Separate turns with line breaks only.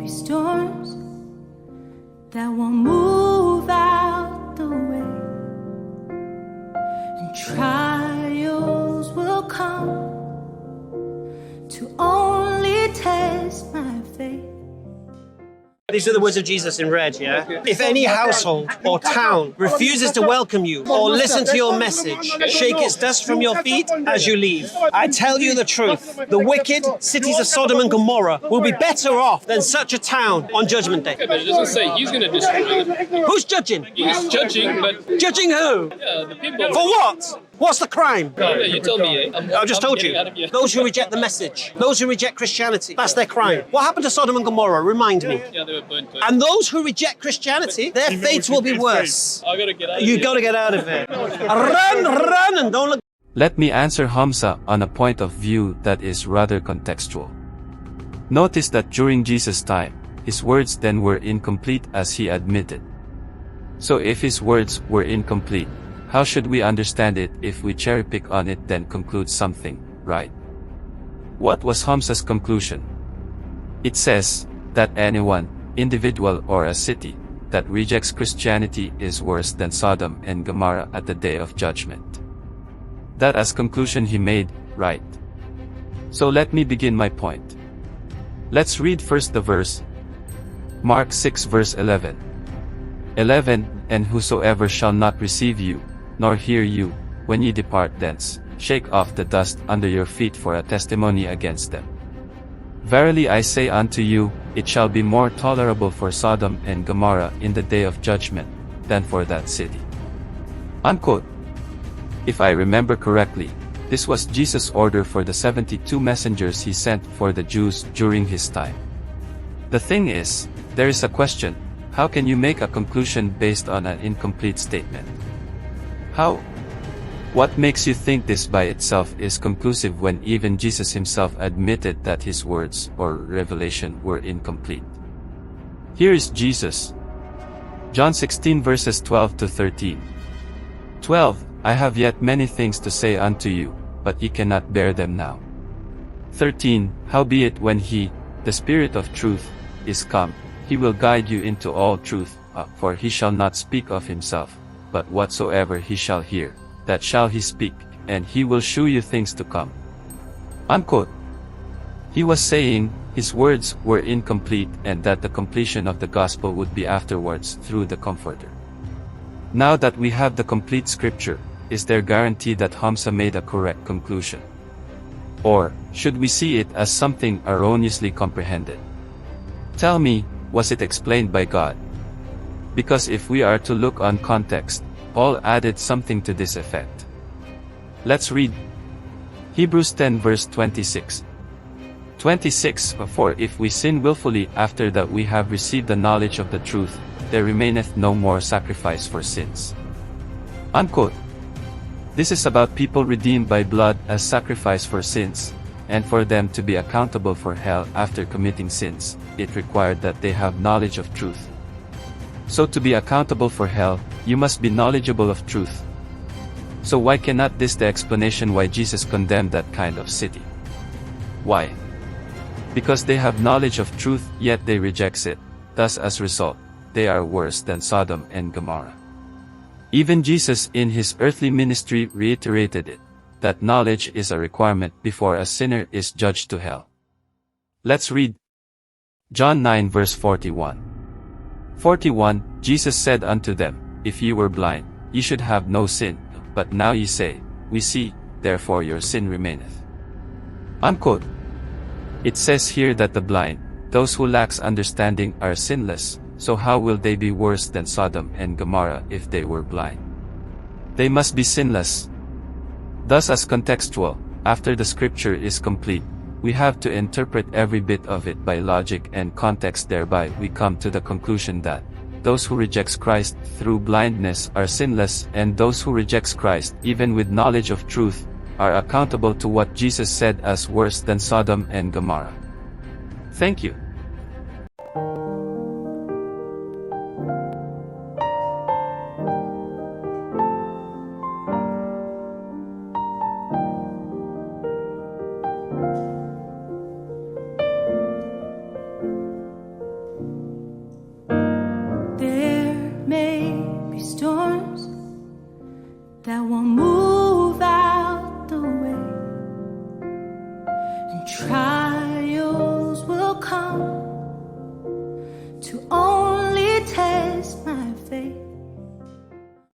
Storms that will move out the way, and trials will come to only test my faith.
These are the words of Jesus in red, yeah? If any household or town refuses to welcome you or listen to your message, shake its dust from your feet as you leave. I tell you the truth, the wicked cities of Sodom and Gomorrah will be better off than such a town on Judgment Day.
Yeah, but it doesn't say he's going to destroy them.
Who's judging?
He's judging, but...
Judging who?
Yeah, the people...
For what? What's the crime?
No, you told me.
I just told you. Those who reject the message, those who reject Christianity, that's their crime. What happened to Sodom and Gomorrah? Remind me.
Yeah, they were burnt.
And those who reject Christianity, their fates will be worse.
I gotta get out of here.
You gotta get out of here. Run, and don't look.
Let me answer Hamza on a point of view that is rather contextual. Notice that during Jesus' time, his words then were incomplete as he admitted. So if his words were incomplete, how should we understand it if we cherry-pick on it then conclude something, right? What was Hamza's conclusion? It says that anyone, individual or a city, that rejects Christianity is worse than Sodom and Gomorrah at the day of judgment. That as conclusion he made, right? So let me begin my point. Let's read first the verse. Mark 6 verse 11. 11, and whosoever shall not receive you, nor hear you, when ye depart thence, shake off the dust under your feet for a testimony against them. Verily I say unto you, it shall be more tolerable for Sodom and Gomorrah in the day of judgment, than for that city. Unquote. If I remember correctly, this was Jesus' order for the 72 messengers he sent for the Jews during his time. The thing is, there is a question, how can you make a conclusion based on an incomplete statement? How? What makes you think this by itself is conclusive when even Jesus himself admitted that his words or revelation were incomplete? Here is Jesus. John 16 verses 12 to 13. 12, I have yet many things to say unto you, but ye cannot bear them now. 13, howbeit when he, the Spirit of truth, is come, he will guide you into all truth, for he shall not speak of himself, but whatsoever he shall hear, that shall he speak, and he will shew you things to come. Unquote. He was saying, his words were incomplete and that the completion of the gospel would be afterwards through the Comforter. Now that we have the complete scripture, is there guarantee that Hamza made a correct conclusion? Or, should we see it as something erroneously comprehended? Tell me, was it explained by God? Because if we are to look on context, Paul added something to this effect. Let's read Hebrews 10 verse 26. 26, for if we sin willfully after that we have received the knowledge of the truth, there remaineth no more sacrifice for sins. Unquote. This is about people redeemed by blood as sacrifice for sins, and for them to be accountable for hell after committing sins, it required that they have knowledge of truth. So to be accountable for hell, you must be knowledgeable of truth. So why cannot this the explanation why Jesus condemned that kind of city? Why? Because they have knowledge of truth, yet they reject it. Thus as result, they are worse than Sodom and Gomorrah. Even Jesus in his earthly ministry reiterated it, that knowledge is a requirement before a sinner is judged to hell. Let's read John 9 verse 41. 41, Jesus said unto them, if ye were blind, ye should have no sin, but now ye say, we see, therefore your sin remaineth. Unquote. It says here that the blind, those who lacks understanding, are sinless, so how will they be worse than Sodom and Gomorrah if they were blind? They must be sinless. Thus as contextual, after the scripture is complete, we have to interpret every bit of it by logic and context. Thereby we come to the conclusion that those who rejects Christ through blindness are sinless, and those who rejects Christ even with knowledge of truth are accountable to what Jesus said as worse than Sodom and Gomorrah. Thank you.
There may be storms that won't move out the way, and try